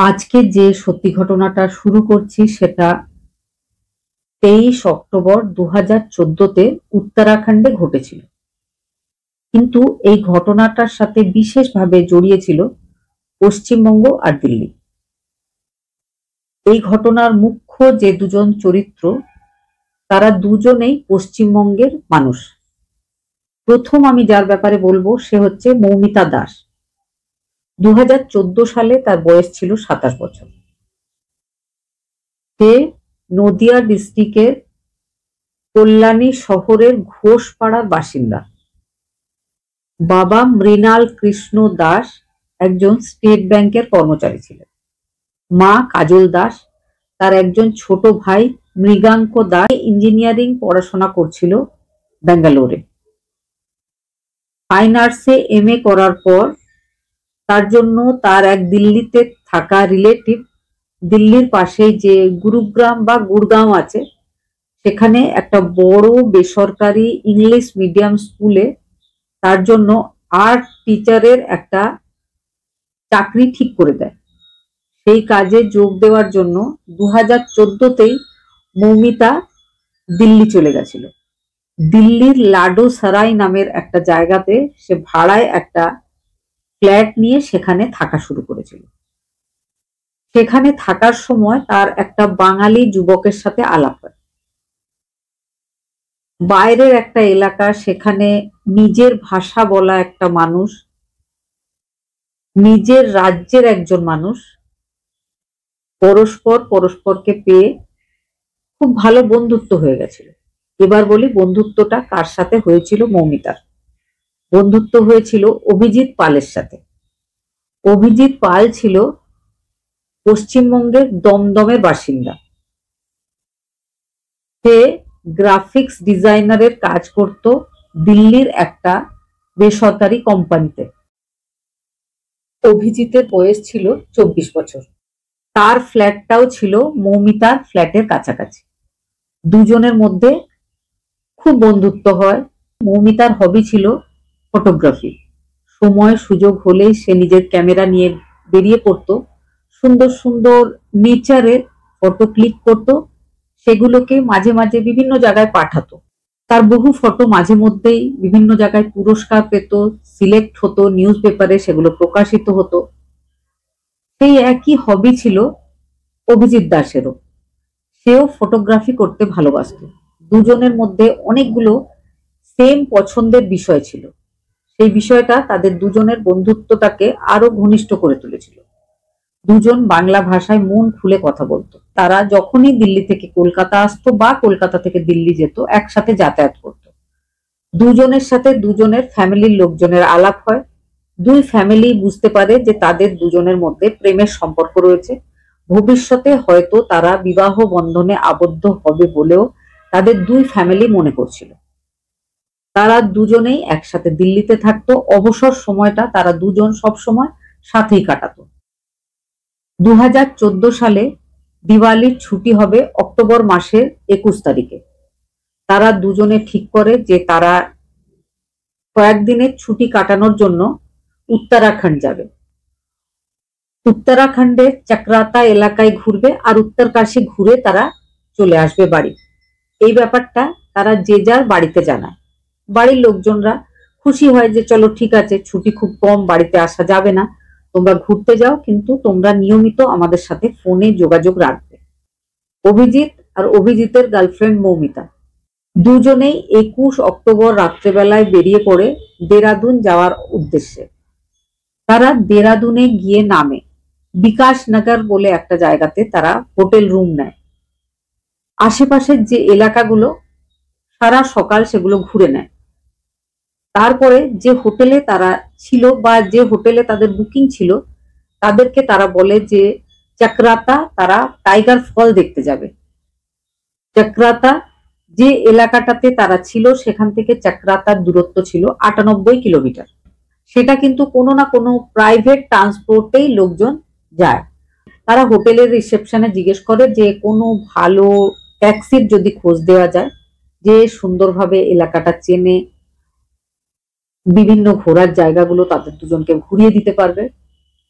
আজকে যে সত্যি ঘটনাটা শুরু করছি সেটা 23 অক্টোবর 2014-তে উত্তরাখণ্ডে ঘটেছিল। কিন্তু এই ঘটনাটার সাথে বিশেষভাবে জড়িয়ে ছিল পশ্চিমবঙ্গ আর দিল্লি। এই ঘটনার মুখ্য যে দুজন চরিত্র তারা দুজনেই পশ্চিমবঙ্গের মানুষ। প্রথম আমি যার ব্যাপারে বলবো সে হচ্ছে মৌমিতা দাস। 2014 সালে তার বয়স ছিল 27 বছর। সে নদিয়া ডিস্ট্রিক্টের কল্যাণী শহরের ঘোষপাড়ার বাসিন্দা। বাবা মৃণাল কৃষ্ণ দাস একজন স্টেট ব্যাংকের কর্মচারী ছিলেন। মা কাজল দাস, তার একজন ছোট ভাই মৃগাঙ্ক দাস ইঞ্জিনিয়ারিং পড়াশোনা করছিল ব্যাঙ্গালোরে। ফাইন আর্টসে এমএ করার পর তার জন্য তার এক দিল্লিতে থাকা রিলেটিভ দিল্লির পাশে যে গুরুগ্রাম বা গুড়গাঁও আছে সেখানে একটা বড় বেসরকারি ইংলিশ মিডিয়াম স্কুলে তার জন্য আর্ট টিচারের একটা চাকরি ঠিক করে দেয়। সেই কাজে যোগ দেওয়ার জন্য 2014-তেই মৌমিতা দিল্লি চলে গেছিল। দিল্লির লাডো সারাই নামের একটা জায়গাতে সে ভাড়ায় একটা ফ্ল্যাট নিয়ে সেখানে থাকা শুরু করেছিল। সেখানে থাকার সময় তার একটা বাঙালি যুবকের সাথে আলাপ হয়। বাইরের একটা এলাকা, সেখানে নিজের ভাষা বলা একটা মানুষ, নিজের রাজ্যের একজন মানুষ, পরস্পরকে পেয়ে খুব ভালো বন্ধুত্ব হয়ে গেছিল। এবার বলি বন্ধুত্বটা কার সাথে হয়েছিল। মৌমিতার বন্ধুত্ব হয়েছিল অভিজিৎ পালের সাথে। অভিজিৎ পাল ছিল পশ্চিমবঙ্গের দমদমের বাসিন্দা। সে গ্রাফিক্স ডিজাইনারের কাজ করত দিল্লির একটা বেসরকারি কোম্পানিতে। অভিজিতের বয়স ছিল 24 বছর। তার ফ্ল্যাটটাও ছিল মৌমিতার ফ্ল্যাটের কাছাকাছি। দুজনের মধ্যে খুব বন্ধুত্ব হয়। মৌমিতার হবি ছিল ফটোগ্রাফি। সময় সুযোগ হলেই সে নিজের ক্যামেরা নিয়ে বেরিয়ে পড়তো, সুন্দর সুন্দর নেচারের ফটো ক্লিক করতো, সেগুলোকে মাঝে মাঝে বিভিন্ন জায়গায় পাঠাতো। তার বহু ফটো মাঝে মধ্যেই বিভিন্ন জায়গায় পুরস্কার পেত, সিলেক্ট হতো নিউজ পেপারে, সেগুলো প্রকাশিত হতো। সেই একই হবি ছিল অভিজিৎ দাসেরও। সেও ফটোগ্রাফি করতে ভালোবাসত। দুজনের মধ্যে অনেকগুলো সেম পছন্দের বিষয় ছিল। সেই বিষয়টা তাদের দুজনের বন্ধুত্বটাকে আরো ঘনিষ্ঠ করে তুলেছিল। দুজন বাংলা ভাষায় মন খুলে কথা বলতো। তারা যখনই দিল্লি থেকে কলকাতা আসতো বা কলকাতা থেকে দিল্লি যেত, একসাথে যাতায়াত করত। দুজনের সাথে দুজনের ফ্যামিলির লোকজনের আলাপ হয়। দুই ফ্যামিলি বুঝতে পারে যে তাদের দুজনের মধ্যে প্রেমের সম্পর্ক রয়েছে। ভবিষ্যতে হয়তো তারা বিবাহ বন্ধনে আবদ্ধ হবে বলেও তাদের দুই ফ্যামিলি মনে করছিল। তারা দুজনেই একসাথে দিল্লিতে থাকতো। অবসর সময়টা তারা দুজন সবসময় সাথেই কাটাতো। 2014 সালে দিওয়ালির ছুটি হবে অক্টোবর মাসের 21 তারিখে। তারা দুজনে ঠিক করে যে তারা কয়েকদিনের ছুটি কাটানোর জন্য উত্তরাখণ্ড যাবে। উত্তরাখণ্ডের চক্রাতা এলাকায় ঘুরবে আর উত্তরকাশী ঘুরে তারা চলে আসবে বাড়ি। এই ব্যাপারটা তারা যে যার বাড়িতে জানায়। বাড়ির লোকজনরা খুশি হয় যে চলো ঠিক আছে, ছুটি খুব কম, বাড়িতে আসা যাবে না, তোমরা ঘুরতে যাও, কিন্তু তোমরা নিয়মিত আমাদের সাথে ফোনে যোগাযোগ রাখবে। অভিজিৎ আর অভিজিতের গার্লফ্রেন্ড মৌমিতা দুজনেই 21 অক্টোবর রাত্রেবেলায় বেরিয়ে পড়ে দেরাদুন যাওয়ার উদ্দেশ্যে। তারা দেরাদুনে গিয়ে নামে। বিকাশনগর বলে একটা জায়গাতে তারা হোটেল রুম নেয়। আশেপাশের যে এলাকাগুলো সারা সকাল সেগুলো ঘুরে নেয়। তারপরে যে হোটেলে তারা ছিল বা যে হোটেলে তাদের বুকিং ছিল, তাদেরকে তারা বলে যে চক্রাতা তারা টাইগার ফল দেখতে যাবে। চক্রাতা যে এলাকাটাতে তারা ছিল সেখান থেকে চক্রাতার দূরত্ব ছিল 98 কিলোমিটার। সেটা কিন্তু কোনো না কোনো প্রাইভেট ট্রান্সপোর্টেই লোকজন যায়। তারা হোটেলের রিসেপশনে জিজ্ঞেস করে যে কোনো ভালো ট্যাক্সির যদি খোঁজ দেওয়া যায়, যে সুন্দরভাবে এলাকাটা চেনে, বিভিন্ন ঘোরার জায়গাগুলো তাদের দুজনকে ঘুরিয়ে দিতে পারবে।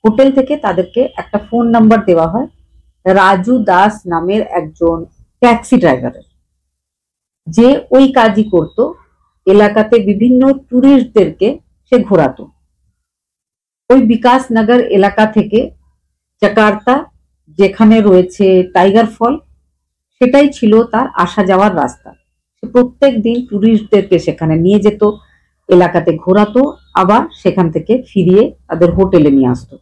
হোটেল থেকে তাদেরকে একটা ফোন নাম্বার দেওয়া হয় রাজু দাস নামের একজন ট্যাক্সি ড্রাইভারের, যে ওই কাজই করত, এলাকাতে বিভিন্ন টুরিস্টদেরকে সে ঘোরাতো। ওই বিকাশনগর এলাকা থেকে জাকার্তা, যেখানে রয়েছে টাইগার ফল, সেটাই ছিল তার আসা যাওয়ার রাস্তা। সে প্রত্যেক দিন টুরিস্টদেরকে সেখানে নিয়ে যেত, এলাকাতে ঘোরাতো, আবার সেখান থেকে ফিরিয়ে তাদের হোটেলে নিয়ে আসতো।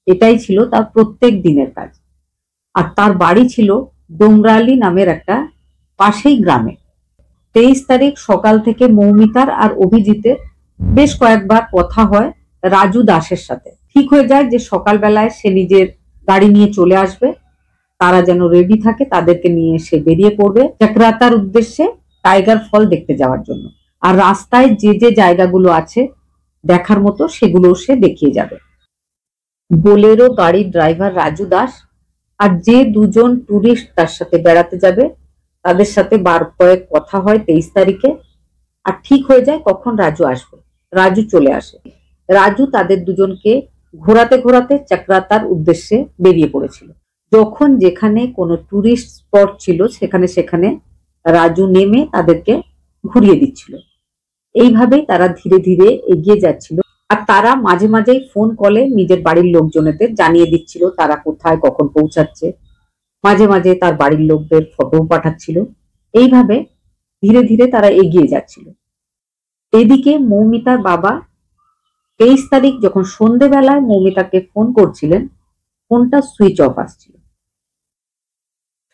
এটাই ছিল তার প্রত্যেক দিনের কাজ। আর তার বাড়ি ছিল ডোমরালি নামের একটা পাশেই গ্রামে। 23 তারিখ সকাল থেকে মৌমিতার আর অভিজিতের বেশ কয়েকবার কথা হয় রাজু দাসের সাথে। ঠিক হয়ে যায় যে সকালবেলায় সে নিজের গাড়ি নিয়ে চলে আসবে, তারা যেন রেডি থাকে, তাদেরকে নিয়ে সে বেরিয়ে পড়বে চক্রাতার উদ্দেশ্যে টাইগার ফল দেখতে যাওয়ার জন্য। আর রাস্তায় যে যে জায়গাগুলো আছে দেখার মতো সেগুলো সে দেখিয়ে যাবে। বোলেরো গাড়ির ড্রাইভার রাজু দাস আর যে দুজন টুরিস্ট তার সাথে বেড়াতে যাবে তাদের সাথে বার কয়েক কথা হয় 23 তারিখে। আর ঠিক হয়ে যায় কখন রাজু আসবে। রাজু চলে আসে। রাজু তাদের দুজনকে ঘোরাতে ঘোরাতে চক্রাতার উদ্দেশ্যে বেরিয়ে পড়েছিল। যখন যেখানে কোনো টুরিস্ট স্পট ছিল সেখানে সেখানে রাজু নেমে তাদেরকে ঘুরিয়ে দিচ্ছিল। এইভাবেই তারা ধীরে ধীরে এগিয়ে যাচ্ছিল। আর তারা মাঝে মাঝেই ফোন কলে নিজের বাড়ির লোকজনেদের জানিয়ে দিচ্ছিল তারা কোথায় কখন পৌঁছাচ্ছে। মাঝে মাঝে তার বাড়ির লোকদের ফটো পাঠাচ্ছিল। এইভাবে ধীরে ধীরে তারা এগিয়ে যাচ্ছিল। এদিকে মৌমিতার বাবা 23 তারিখ যখন সন্ধেবেলায় মৌমিতাকে ফোন করছিলেন, ফোনটা সুইচ অফ আসছিল।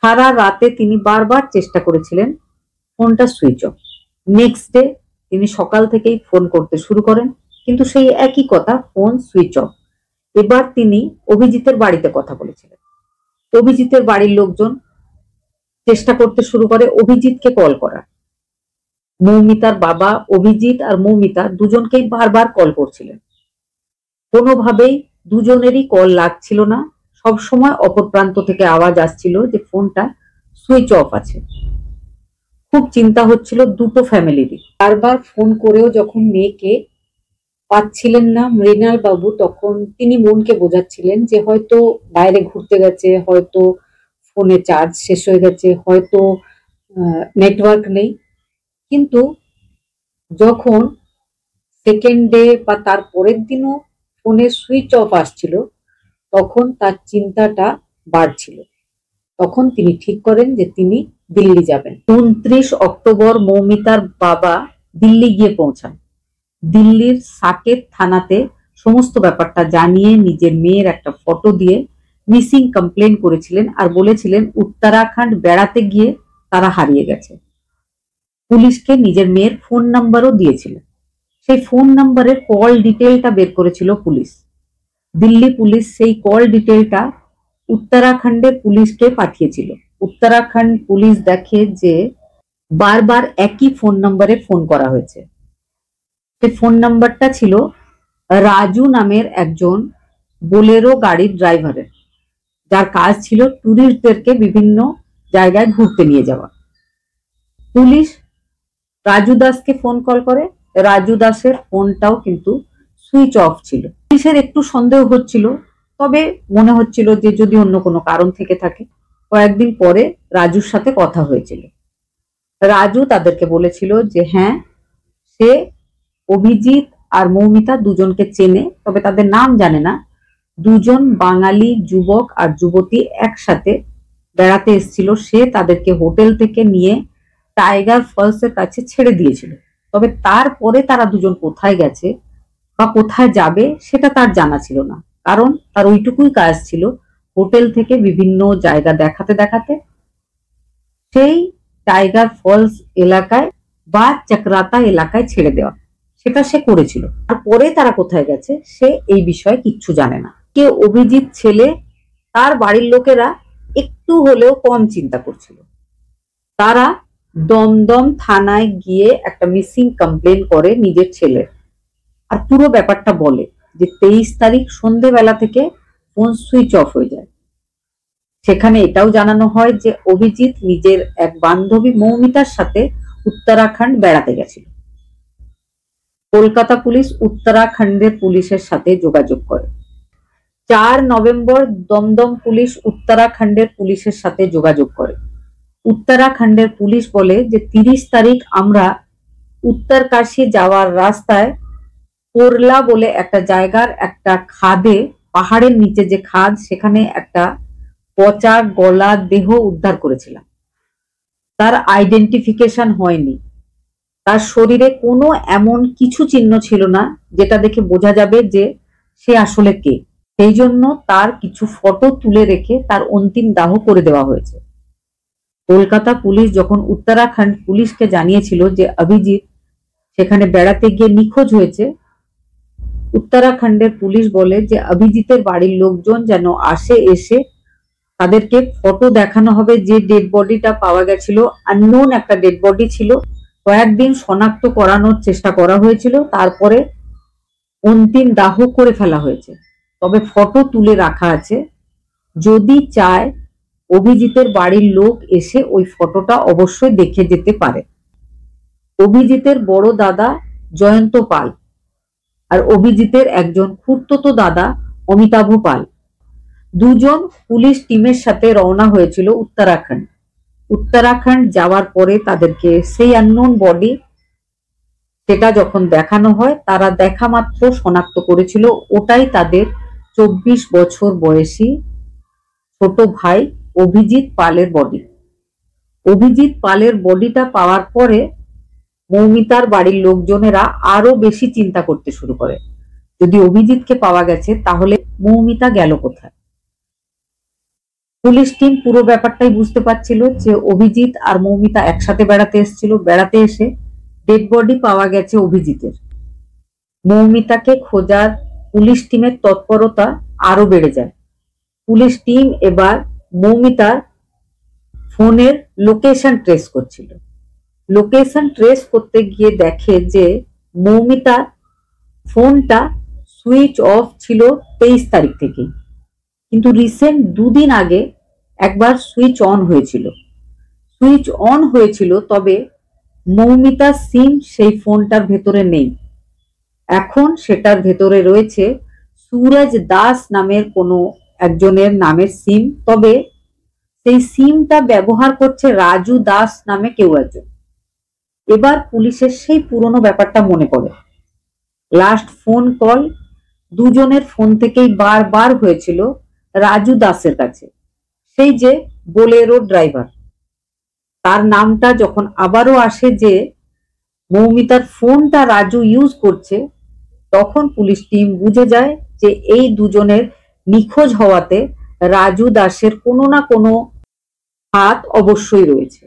সারা রাতে তিনি বারবার চেষ্টা করেছিলেন, ফোনটা সুইচ অফ। নেক্সট ডে তিনি সকাল থেকেই ফোন করতে শুরু করেন, কিন্তু সেই একই কথা, ফোন সুইচ অফ। এবার তিনি অভিজিতের বাড়িতে কথা বলেছিলেন। অভিজিতের বাড়ির লোকজন চেষ্টা করতে শুরু করে অভিজিৎকে কল করার। মৌমিতার বাবা, অভিজিৎ আর মৌমিতা দুজনকেই বারবার কল করছিলেন। কোনোভাবেই দুজনেরই কল লাগছিল না। সব সময় অপর প্রান্ত থেকে আওয়াজ আসছিল যে ফোনটা সুইচ অফ আছে। খুব চিন্তা হচ্ছিল দুটো ফ্যামিলিরই। বারবার ফোন করেও যখন মেয়েকে পাচ্ছিলেন না মৃণাল বাবু, তখন তিনি মনকে বোঝাচ্ছিলেন যে হয়তো বাইরে ঘুরতে গেছে, হয়তো ফোনে চার্জ শেষ হয়ে গেছে, হয়তো নেটওয়ার্ক নেই। কিন্তু যখন সেকেন্ড ডে বা তার পরের দিনও ফোনের সুইচ অফ আসছিল, তখন তার চিন্তাটা বাড়ছিল। তখন তিনি ঠিক করেন যে তিনি দিল্লি যাবেন। 29 অক্টোবর মৌমিতার বাবা দিল্লি গিয়ে পৌঁছান। দিল্লির সাকেত থানাতে সমস্ত ব্যাপারটা জানিয়ে নিজের মেয়ের একটা ফটো দিয়ে মিসিং কমপ্লেন করেছিলেন আর বলেছিলেন উত্তরাখণ্ড বেড়াতে গিয়ে তারা হারিয়ে গেছে। পুলিশকে নিজের মেয়ের ফোন নাম্বারও দিয়েছিলেন। সেই ফোন নাম্বারের কল ডিটেলটা বের করেছিল পুলিশ। দিল্লি পুলিশ সেই কল ডিটেলটা উত্তরাখণ্ডের পুলিশকে পাঠিয়েছিল। উত্তরাখণ্ড পুলিশ দেখে যে বারবার একই ফোন নাম্বারে ফোন করা হয়েছে। সেই ফোন নাম্বারটা ছিল রাজু নামের একজন বোলেরো গাড়ির ড্রাইভারের, যার কাজ ছিল টুরিস্টদেরকে বিভিন্ন জায়গায় ঘুরতে নিয়ে যাওয়া। পুলিশ রাজু দাসকে ফোন কল করে। রাজু দাসের ফোনটাও কিন্তু সুইচ অফ ছিল। পুলিশের একটু সন্দেহ হচ্ছিল, তবে মনে হচ্ছিল যে যদি অন্য কোনো কারণ থেকে থাকে। কয়েকদিন পরে রাজুর সাথে কথা হয়েছিল। রাজু তাদেরকে বলেছিল যে হ্যাঁ, সে অভিজিৎ আর মৌমিতা দুজনকে চেনে, তবে তাদের নাম জানে না। দুজন বাঙালি যুবক আর যুবতী একসাথে বেড়াতে এসেছিল। সে তাদেরকে হোটেল থেকে নিয়ে টাইগার ফলসের কাছে ছেড়ে দিয়েছিল। তবে তারপরে তারা দুজন কোথায় গেছে বা কোথায় যাবে সেটা তার জানা ছিল না, কারণ তার ওইটুকুই কাজ ছিল হোটেল থেকে বিভিন্ন জায়গা দেখাতে দেখাতে সেই টাইগার ফলস এলাকায় বা চক্রাতা এলাকায় ছেড়ে দেওয়া। সেটা সে করেছিল। তারপরে তারা কোথায় গেছে সে এই বিষয়ে কিচ্ছু জানে না। কে অভিজিৎ ছেলে, তার বাড়ির লোকেরা একটু হলেও কম চিন্তা করছিল। তারা দমদম থানায় গিয়ে একটা মিসিং কমপ্লেন করে নিজের ছেলের, আর পুরো ব্যাপারটা বলে যে 23 তারিখ সন্ধ্যেবেলা থেকে ফোন সুইচ অফ হয়ে যায়। সেখানে এটাও জানানো হয় যে অভিজিৎ নিজের এক বান্ধবী মৌমিতার সাথে উত্তরাখণ্ড বেড়াতে গেছিল। কলকাতা পুলিশ উত্তরাখণ্ডের পুলিশের সাথে যোগাযোগ করে। 4 নভেম্বর দমদম পুলিশ উত্তরাখণ্ডের পুলিশের সাথে যোগাযোগ করে। উত্তরাখণ্ডের পুলিশ বলে যে 30 তারিখ আমরা উত্তরকাশী যাওয়ার রাস্তায় কোরলা বলে একটা জায়গার একটা খাদে, পাহাড়ের নিচে যে খাদ, সেখানে একটা পচা গলা দেহ উদ্ধার করেছিলাম। তার আইডেন্টিফিকেশন হয়নি, তার শরীরে কোনো এমন কিছু চিহ্ন ছিল না যেটা দেখে বোঝা যাবে যে সে আসলে কে। সেই জন্য তার কিছু ফটো তুলে রেখে তার অন্তিম দাহ করে দেওয়া হয়েছে। কলকাতা পুলিশ যখন উত্তরাখণ্ড পুলিশকে জানিয়েছিল যে অভিজিৎ সেখানে বেড়াতে গিয়ে নিখোঁজ হয়েছে, উত্তরাখণ্ডের পুলিশ বলে যে অভিজিতের বাড়ির লোকজন যেন আসে, এসে তাদেরকে ফটো দেখানো হবে। যে ডেড বডিটা পাওয়া গেছিল আননোন একটা ডেড বডি ছিল, কয়েকদিন শনাক্ত করানোর চেষ্টা করা হয়েছিল, তারপরে অন্তিম দাহ করে ফেলা হয়েছে। তবে ফটো তুলে রাখা আছে, যদি চায় অভিজিতের বাড়ির লোক এসে ওই ফটোটা অবশ্যই দেখে যেতে পারে। অভিজিতের বড় দাদা জয়ন্ত পাল আর অভিজিতের একজন খুড়তুতো দাদা অমিতাভ পাল, দুজন পুলিশ টিমের সাথে রওনা হয়েছিল উত্তরাখণ্ড। উত্তরাখণ্ড যাওয়ার পরে তাদেরকে সেই আননোন বডি সেটা যখন দেখানো হয়, তারা দেখা মাত্র শনাক্ত করেছিল ওটাই তাদের 24 বছর বয়সী ছোট ভাই অভিজিৎ পালের বডি। অভিজিৎ পালের বডিটা পাওয়ার পরে মৌমিতার বাড়ির লোকজনেরা আরো বেশি চিন্তা করতে শুরু করে, যদি অভিজিৎকে পাওয়া গেছে তাহলে মৌমিতা গেল কোথায়। পুলিশ টিম পুরো ব্যাপারটাই বুঝতে পারছিল যে অভিজিৎ আর মৌমিতা একসাথে বেড়াতে এসেছিল, বেড়াতে এসে ডেড বডি পাওয়া গেছে অভিজিতের। মৌমিতাকে খোঁজার পুলিশ টিমের তৎপরতা আরো বেড়ে যায়। পুলিশ টিম এবার মৌমিতার ফোনের লোকেশন ট্রেস করছিল। লোকেশন ট্রেস করতে গিয়ে দেখে যে মৌমিতার ফোনটা সুইচ অফ ছিল 23 তারিখ থেকে, কিন্তু রিসেন্ট 2 দিন আগে একবার সুইচ অন হয়েছিল। সুইচ অন হয়েছিল, তবে মৌমিতার সিম সেই ফোনটার ভেতরে নেই। এখন সেটার ভেতরে রয়েছে সুরজ দাস নামের কোনো একজনের নামের সিম, তবে সেই সিমটা ব্যবহার করছে রাজু দাস নামে কেউ একজন। এবার পুলিশের সেই পুরনো ব্যাপারটা মনে পড়ে। লাস্ট ফোন কল দুজনের ফোন থেকেই বারবার হয়েছিল রাজু দাসের কাছে, সেই যে বোলেরো ড্রাইভার। তার নামটা যখন আবারও আসে যে মৌমিতার ফোনটা রাজু ইউজ করছে, তখন পুলিশ টিম বুঝে যায় যে এই দুজনের নিখোঁজ হওয়াতে রাজু দাসের কোনো না কোনো হাত অবশ্যই রয়েছে।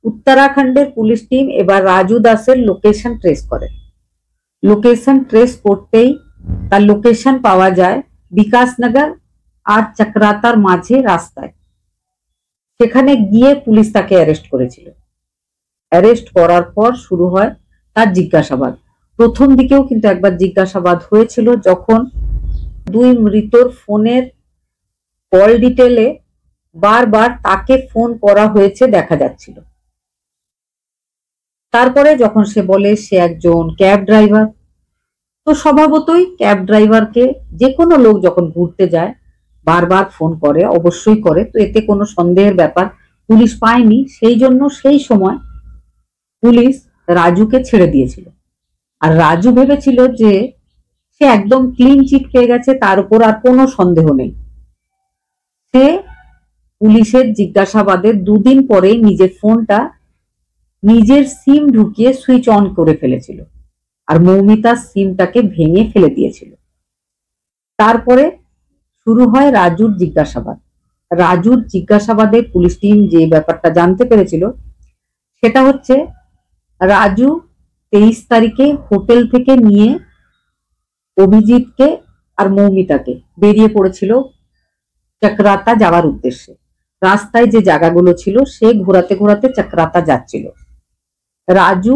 উত্তরাখণ্ডের পুলিশ টিম এবার রাজু দাসের লোকেশন ট্রেস করে। লোকেশন ট্রেস করতেই তার লোকেশন পাওয়া যায় বিকাশনগর আর চক্রাতার মাঝে রাস্তায়। সেখানে গিয়ে পুলিশ তাকে অ্যারেস্ট করেছিল। অ্যারেস্ট করার পর শুরু হয় তার জিজ্ঞাসাবাদ। প্রথম দিকেও কিন্তু একবার জিজ্ঞাসাবাদ হয়েছিল, যখন দুই মৃতর ফোনের কল ডিটেলে বারবার তাকে ফোন করা হয়েছে দেখা যাচ্ছিল। তারপরে যখন সে বলে সে একজন ক্যাব ড্রাইভার, তো স্বভাবতই ক্যাব ড্রাইভারকে যে কোনো লোক যখন ঘুরতে যায় বারবার ফোন করে, অবশ্যই করে, তো এতে কোনো সন্দেহের ব্যাপার পুলিশ পায়নি। সেই জন্য সেই সময় পুলিশ রাজুকে ছেড়ে দিয়েছিল। আর রাজু ভেবেছিল যে সে একদম ক্লিন চিট পেয়ে গেছে, তার উপর আর কোনো সন্দেহ নেই। সে পুলিশের জিজ্ঞাসাবাদের 2 দিন পরে নিজের ফোনটা নিজের সিম ঢুকিয়ে সুইচ অন করে ফেলেছিল আর মৌমিতার সিমটাকে ভেঙে ফেলে দিয়েছিল। তারপরে শুরু হয় রাজুর জিজ্ঞাসাবাদ। রাজুর জিজ্ঞাসাবাদে পুলিশ টিম যে ব্যাপারটা জানতে পেরেছিল সেটা হচ্ছে, রাজু 23 তারিখে হোটেল থেকে নিয়ে অভিজিৎকে আর মৌমিতাকে বেরিয়ে পড়েছিল চক্রাতা যাওয়ার উদ্দেশ্যে। রাস্তায় যে জায়গাগুলো ছিল সে ঘোরাতে ঘোরাতে চক্রাতা যাচ্ছিল। রাজু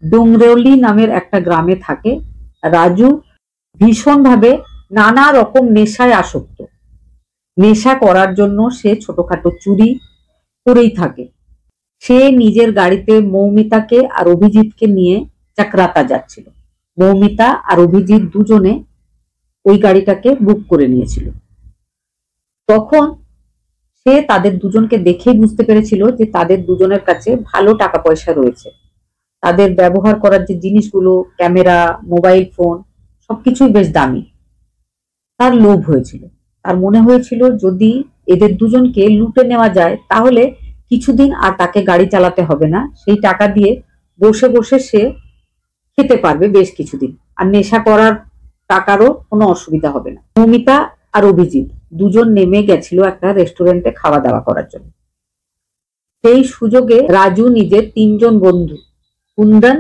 ডোংরেওলি নামের একটা গ্রামে থাকে। রাজু ভীষণভাবে নানা রকম নেশায় আসক্ত। নেশা করার জন্য সে ছোটখাটো চুরি করেই থাকে। সে নিজের গাড়িতে মৌমিতাকে আর অভিজিৎকে নিয়ে চক্রাতা যাচ্ছিল। মৌমিতা আর অভিজিৎ দুজনে ওই গাড়িটাকে বুক করে নিয়েছিল। তখন সে তাদের দুজনকে দেখেই বুঝতে পেরেছিল যে তাদের দুজনের কাছে ভালো টাকা পয়সা রয়েছে। তাদের ব্যবহার করার যে জিনিসগুলো, ক্যামেরা, মোবাইল ফোন, সবকিছুই বেশ দামি। তার লোভ হয়েছিল। তার মনে হয়েছিল যদি এদের দুজনকে লুটে নেওয়া যায় তাহলে কিছুদিন আর তাকে গাড়ি চালাতে হবে না। সেই টাকা দিয়ে বসে বসে সে খেতে পারবে বেশ কিছুদিন, আর নেশা করার টাকারও কোনো অসুবিধা হবে না। মৌমিতা আর অভিজিৎ দুজন নেমে গেছিল একটা রেস্টুরেন্টে খাওয়া দাওয়া করার জন্য। সেই সুযোগে রাজু নিজের 3জন বন্ধু, কুন্দন,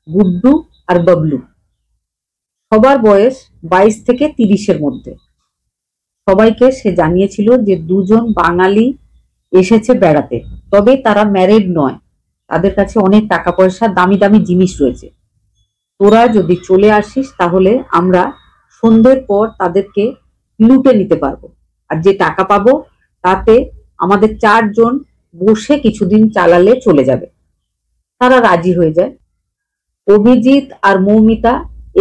গুড্ডু আর বাবলু, সবার বয়স 22 থেকে 30-এর মধ্যে, সবাইকে সে জানিয়েছিল যে দুজন বাঙালি এসেছে বেড়াতে, তবে তারা ম্যারিড নয়, তাদের কাছে অনেক টাকা পয়সা, দামি দামি জিনিস রয়েছে। তোরা যদি চলে আসিস তাহলে আমরা সন্ধ্যের পর তাদেরকে লুটে নিতে পারবো, আর যে টাকা পাবো তাতে আমাদের 4জন বসে কিছুদিন চালালে চলে যাবে। তারা রাজি হয়ে যায়। অভিজিৎ আর মৌমিতা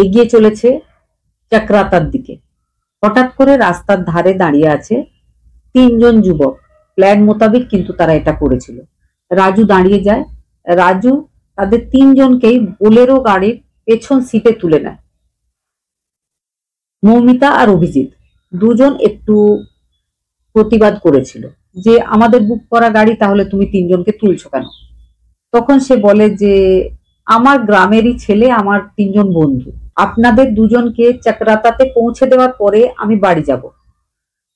এগিয়ে চলেছে চক্রাতার দিকে। হঠাৎ করে রাস্তার ধারে দাঁড়িয়ে আছে 3জন যুবক। প্ল্যান মোতাবেক কিন্তু তারা এটা করেছিল। রাজু দাঁড়িয়ে যায়। রাজু তাদের 3জনকেই বোলেরো গাড়ির পেছন সিটে তুলে নেয়। মৌমিতা আর অভিজিৎ দুজন একটু প্রতিবাদ করেছিল যে আমাদের বুক করা গাড়ি, তাহলে তুমি 3জনকে তুলছো কেন? তখন সে বলে যে আমার গ্রামেরই ছেলে, আমার 3জন বন্ধু, আপনাদের দুজনকে চক্রাতাতে পৌঁছে দেওয়ার পরে আমি বাড়ি যাব,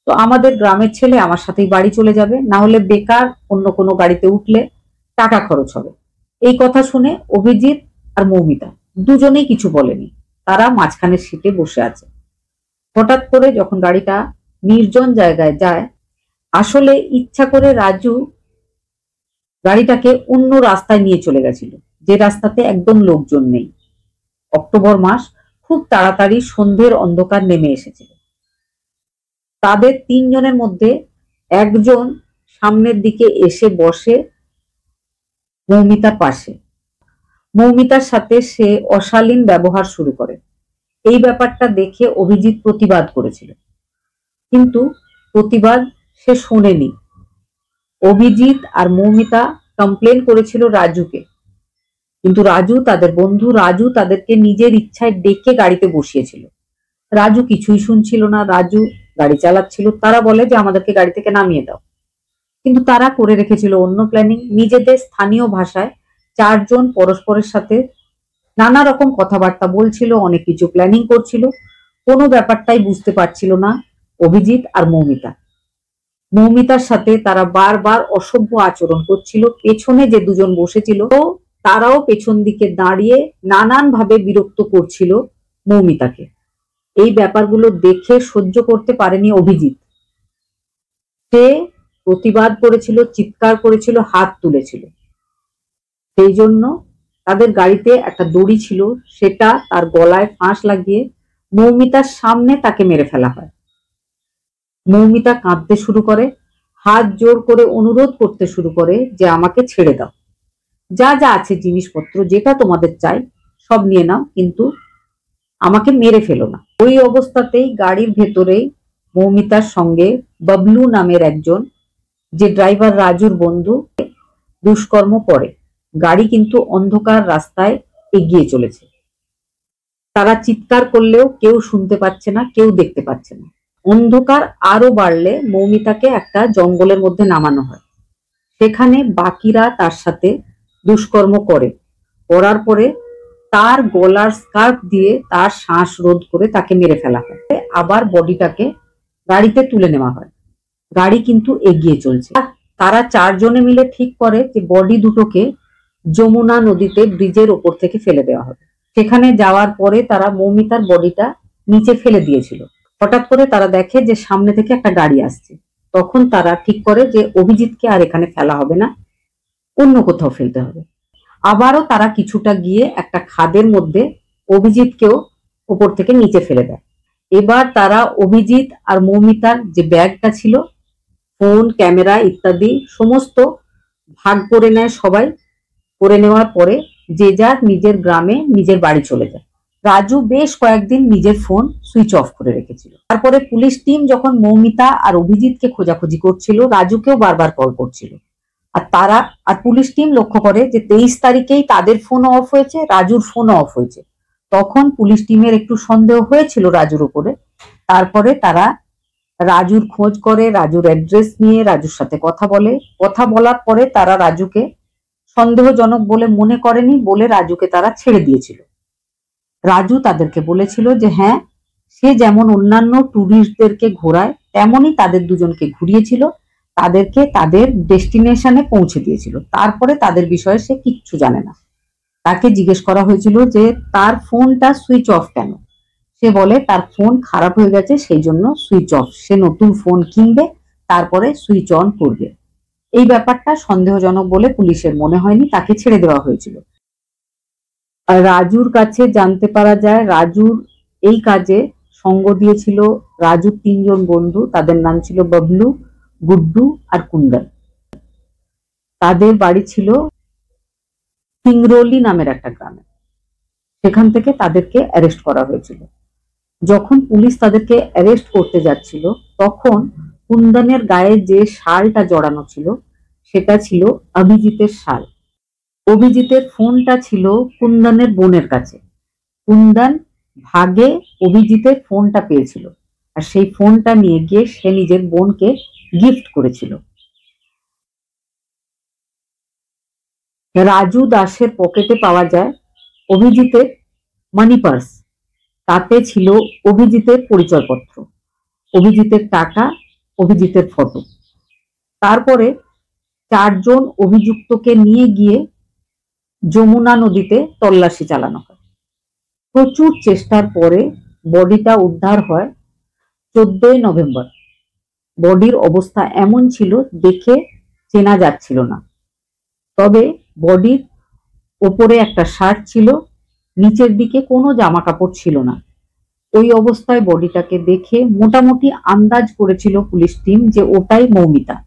তো আমাদের গ্রামের ছেলে আমার সাথেই বাড়ি চলে যাবে, না হলে বেকার অন্য কোনো গাড়িতে উঠলে টাকা খরচ হবে। এই কথা শুনে অভিজিৎ আর মৌমিতা দুজনেই কিছু বলেনি, তারা মাঝখানের সিটে বসে আছে। হঠাৎ করে যখন গাড়িটা নির্জন জায়গায় যায়, আসলে ইচ্ছা করে রাজু গাড়িটাকে অন্য রাস্তায় নিয়ে চলে গেছিল, যে রাস্তাতে একদম লোকজন নেই। অক্টোবর মাস, খুব তাড়াতাড়ি সন্ধ্যের অন্ধকার নেমে এসেছিল। তাদের 3জনের মধ্যে একজন সামনের দিকে এসে বসে মৌমিতার পাশে। মৌমিতার সাথে সে অশালীন ব্যবহার শুরু করে। এই ব্যাপারটা দেখে অভিজিৎ প্রতিবাদ করেছিল, কিন্তু প্রতিবাদ সে শোনেনি। অভিজিৎ আর মৌমিতা কমপ্লেন করেছিল রাজুকে, কিন্তু রাজু, তাদের বন্ধু রাজু, তাদেরকে নিজের ইচ্ছায় ডেকে গাড়িতে বসিয়েছিল। রাজু কিছুই শুনছিল না, রাজু গাড়ি চালাচ্ছিল। তারা বলে যে আমাদেরকে গাড়ি থেকে নামিয়ে দাও, কিন্তু তারা করে রেখেছিল অন্য প্ল্যানিং। নিজেদের স্থানীয় ভাষায় 4জন পরস্পরের সাথে নানা রকম কথাবার্তা বলছিল, অনেক কিছু প্ল্যানিং করছিল। কোনো ব্যাপারটাই বুঝতে পারছিল না অভিজিৎ আর মৌমিতা। মৌমিতার সাথে তারা বারবার অসভ্য আচরণ করছিল। পেছনে যে দুজন বসেছিল তারাও পেছন দিকে দাঁড়িয়ে নানান ভাবে বিরক্ত করছিল মৌমিতাকে। এই ব্যাপারগুলো দেখে সহ্য করতে পারেনি অভিজিৎ। সে প্রতিবাদ করেছিল, চিৎকার করেছিল, হাত তুলেছিল। সেই জন্য তাদের গাড়িতে একটা দড়ি ছিল, সেটা তার গলায় ফাঁস লাগিয়ে মৌমিতার সামনে তাকে মেরে ফেলা হয়। মৌমিতা কাঁদতে শুরু করে, হাত জোর করে অনুরোধ করতে শুরু করে যে আমাকে ছেড়ে দাও, যা যা আছে জিনিসপত্র, যেটা তোমাদের চাই সব নিয়ে নাও, কিন্তু আমাকে মেরে ফেলো না। ওই অবস্থাতেই গাড়ির ভেতরেই মৌমিতার সঙ্গে বাবলু নামের একজন, যে ড্রাইভার রাজুর বন্ধু, দুষ্কর্ম করে। গাড়ি কিন্তু অন্ধকার রাস্তায় এগিয়ে চলেছে। তারা চিৎকার করলেও কেউ শুনতে পাচ্ছে না, কেউ দেখতে পাচ্ছে না। অন্ধকার আরো বাড়লে মৌমিতাকে একটা জঙ্গলের মধ্যে নামানো হয়। সেখানে বাকিরা তার সাথে দুষ্কর্ম করে। করার পরে তার গলার স্কার্ফ দিয়ে তার শ্বাস রোধ করে তাকে মেরে ফেলা হয়। আবার বডিটাকে গাড়িতে তুলে নেওয়া হয়। গাড়ি কিন্তু এগিয়ে চলছে। তারা 4জনে মিলে ঠিক করে যে বডি দুটোকে যমুনা নদীতে ব্রিজের ওপর থেকে ফেলে দেওয়া হবে। সেখানে যাওয়ার পরে তারা মৌমিতার বডিটা নিচে ফেলে দিয়েছিল। হঠাৎ করে তারা দেখে যে সামনে থেকে একটা গাড়ি আসছে। তখন তারা ঠিক করে যে অভিজিৎকে আর এখানে ফেলা হবে না, অন্য কোথাও ফেলতে হবে। আবারও তারা কিছুটা গিয়ে একটা খাদের মধ্যে অভিজিৎকেও ওপর থেকে নিচে ফেলে দেয়। এবার তারা অভিজিৎ আর মৌমিতার যে ব্যাগটা ছিল, ফোন, ক্যামেরা ইত্যাদি সমস্ত ভাগ করে নেয় সবাই। করে নেওয়ার পরে যে যার নিজের গ্রামে নিজের বাড়ি চলে যায়। রাজু বেশ কয়েকদিন নিজের ফোন সুইচ অফ করে রেখেছিল। তারপরে পুলিশ টিম যখন মৌমিতা আর অভিজিৎকে খোঁজাখুঁজি করছিল, রাজুকেও বারবার কল করছিল। আর পুলিশ টিম লক্ষ্য করে যে 23 তারিখেই তাদের ফোন অফ হয়েছে, রাজুর ফোন অফ হয়েছে। তখন পুলিশ টিমের একটু সন্দেহ হয়েছিল রাজুর উপরে। তারপরে তারা রাজুর খোঁজ করে, রাজুর অ্যাড্রেস নিয়ে রাজুর সাথে কথা বলে। কথা বলার পরে তারা রাজুকে সন্দেহজনক বলে মনে করেনি বলে রাজুকে তারা ছেড়ে দিয়েছিল। রাজু তাদেরকে বলেছিল যে হ্যাঁ, সে যেমন অন্যান্য ট্যুরিস্টদেরকে ঘোরায় তেমনই তাদের দুজনকে ঘুরিয়েছিল, তাদেরকে তাদের ডেস্টিনেশনে পৌঁছে দিয়েছিল। তারপরে তাদের বিষয়ে সে কিচ্ছু জানে না। তাকে জিজ্ঞেস করা হয়েছিল যে তার ফোনটা সুইচ অফ কেন। সে বলে তার ফোন খারাপ হয়ে গেছে, সেই জন্য সুইচ অফ। সে নতুন ফোন কিনবে, তারপরে সুইচ অন করবে। এই ব্যাপারটা সন্দেহজনক বলে পুলিশের মনে হয়নি, তাকে ছেড়ে দেওয়া হয়েছিল। রাজুর কাছে জানতে পারা যায় রাজুর এই কাজে সঙ্গ দিয়েছিল রাজুর 3 জন বন্ধু। তাদের নাম ছিল বাবলু, গুড্ডু আর কুন্দন। তাদের বাড়ি ছিল সিংরোলি নামের একটা গ্রামে। সেখান থেকে তাদেরকে অ্যারেস্ট করা হয়েছিল। যখন পুলিশ তাদেরকে অ্যারেস্ট করতে যাচ্ছিল, তখন কুন্দনের গায়ে যে শালটা জড়ানো ছিল সেটা ছিল অভিজিতের শাল। অভিজিতের ফোনটা ছিল কুন্দনের বোনের কাছে। কুন্দন ভাগে অভিজিতের ফোনটা পেয়েছিল, আর সেই ফোনটা নিয়ে গিয়ে সে নিজের বোনকে গিফট করেছিল। রাজু দাসের পকেটে পাওয়া যায় অভিজিতের মানি পার্স। তাতে ছিল অভিজিতের পরিচয়পত্র, অভিজিতের টাকা, অভিজিতের ফটো। তারপরে 4 জন অভিযুক্তকে নিয়ে গিয়ে যমুনা নদীতে তল্লাশি চালানো হয়। প্রচুর চেষ্টার পরে বডিটা উদ্ধার হয় 14 নভেম্বর। বডির অবস্থা এমন ছিল দেখে চেনা যাচ্ছিল না। তবে বডির ওপরে একটা শার্ট ছিল, নিচের দিকে কোনো জামা কাপড় ছিল না। ওই অবস্থায় বডিটাকে দেখে মোটামুটি আন্দাজ করেছিল পুলিশ টিম যে ওটাই মৌমিতা।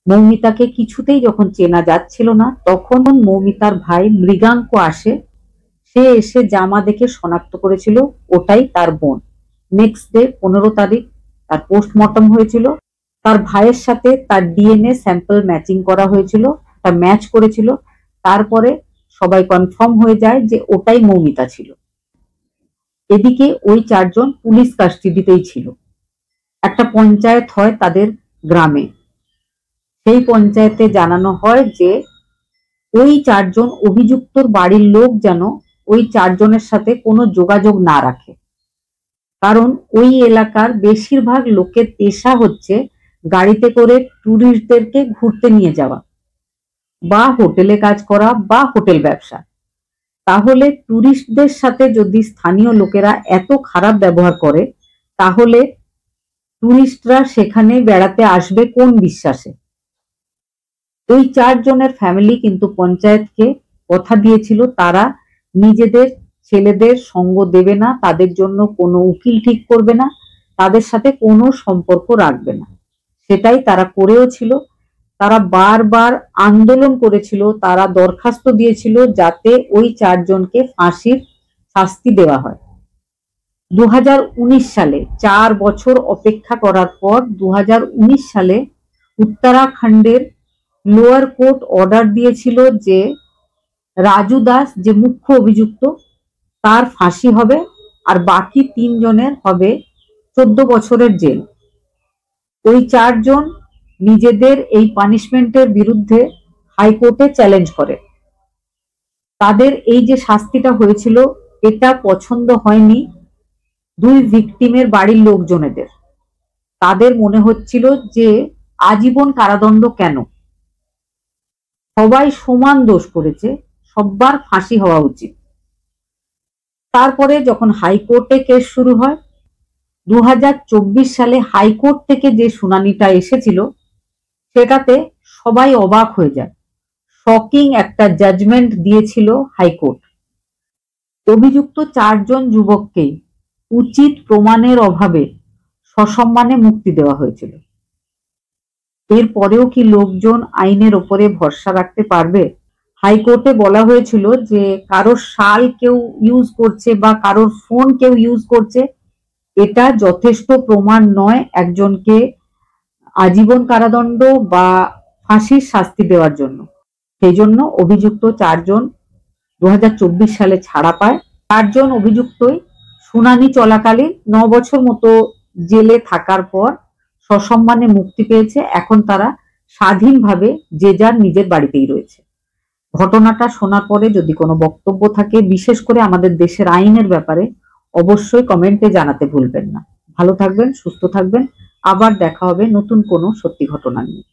মৌমিতাকে কিছুতেই যখন চেনা যাচ্ছিল না, তখন মৌমিতার ভাই মৃগাঙ্ক আসে। সে এসে জামা দেখে শনাক্ত করেছিল ওটাই তার বোন। নেক্সট ডে 15 তারিখ তার পোস্টমর্টম হয়েছিল। তার ভাইয়ের সাথে তার ডিএনএ স্যাম্পল ম্যাচিং করা হয়েছিল, তা ম্যাচ করেছিল। তারপরে সবাই কনফার্ম হয়ে যায় যে ওটাই মৌমিতা ছিল। এদিকে ওই 4 জন পুলিশ কাস্টডিতেই ছিল। একটা পঞ্চায়েত হয় তাদের গ্রামে। সেই পঞ্চায়েতে জানানো হয় যে ওই 4 জন অভিযুক্তর বাড়ির লোক যেন ওই 4 জনের সাথে কোনো যোগাযোগ না রাখে। কারণ ওই এলাকার বেশিরভাগ লোকের পেশা হচ্ছে গাড়িতে করে ট্যুরিস্টদেরকে ঘুরতে নিয়ে যাওয়া, বা হোটেলে কাজ করা, বা হোটেল ব্যবসা। তাহলে ট্যুরিস্টদের সাথে যদি স্থানীয় লোকেরা এত খারাপ ব্যবহার করে, তাহলে ট্যুরিস্টরা সেখানে বেড়াতে আসবে কোন বিশ্বাসে? ওই 4 জনের ফ্যামিলি কিন্তু পঞ্চায়েতকে কথা দিয়েছিল তারা নিজেদের ছেলেদের সঙ্গ দেবে না, তাদের জন্য কোনো উকিল ঠিক করবে না, তাদের সাথে কোনো সম্পর্ক রাখবে না। সেটাই তারা করেও ছিল। তারা বারবার আন্দোলন করেছিল, তারা দরখাস্ত দিয়েছিল যাতে ওই 4 জনকে ফাঁসির শাস্তি দেওয়া হয়। 2019 সালে 4 বছর অপেক্ষা করার পর 2019 সালে উত্তরাখণ্ডের লোয়ার কোর্ট অর্ডার দিয়েছিল যে রাজু দাস যে মুখ্য অভিযুক্ত তার ফাঁসি হবে, আর বাকি 3 জনের হবে 14 বছরের জেল। ওই 4 জন নিজেদের এই পানিশমেন্টের বিরুদ্ধে হাইকোর্টে চ্যালেঞ্জ করে। তাদের এই যে শাস্তিটা হয়েছিল এটা পছন্দ হয়নি 2 ভিকটিমের বাড়ির লোকজনেদের। তাদের মনে হচ্ছিল যে আজীবন কারাদণ্ড কেন, সবাই সমান দোষ করেছে, সবার ফাঁসি হওয়া উচিত। তারপরে যখন হাইকোর্টে কেস শুরু হয়, 2024 সালে হাইকোর্ট থেকে যে শুনানিটা এসেছিল সেটাতে সবাই অবাক হয়ে যায়। শকিং একটা জাজমেন্ট দিয়েছিল হাইকোর্ট। অভিযুক্ত 4 জন যুবককে উচিত প্রমাণের অভাবে সসম্মানে মুক্তি দেওয়া হয়েছিল। এরপরেও কি লোকজন আইনের ওপরে ভরসা রাখতে পারবে? হাইকোর্টে বলা হয়েছিল যে কারোর শাল কেউ ইউজ করছে বা কারোর ফোন কেউ ইউজ করছে, এটা যথেষ্ট প্রমাণ নয় একজনকে আজীবন কারাদণ্ড বা ফাঁসির শাস্তি দেওয়ার জন্য। সেই জন্য অভিযুক্ত 4 জন 2024 সালে ছাড়া পায়। 4 জন অভিযুক্তই শুনানি চলাকালীন 9 বছর মতো জেলে থাকার পর সসম্মানে মুক্তি পেয়েছে। এখন তারা স্বাধীনভাবে যে যার নিজের বাড়িতেই রয়েছে। ঘটনাটা শোনার পরে যদি কোনো বক্তব্য থাকে, বিশেষ করে আমাদের দেশের আইনের ব্যাপারে, অবশ্যই কমেন্টে জানাতে ভুলবেন না। ভালো থাকবেন, সুস্থ থাকবেন। আবার দেখা হবে নতুন কোনো সত্যি ঘটনা নিয়ে।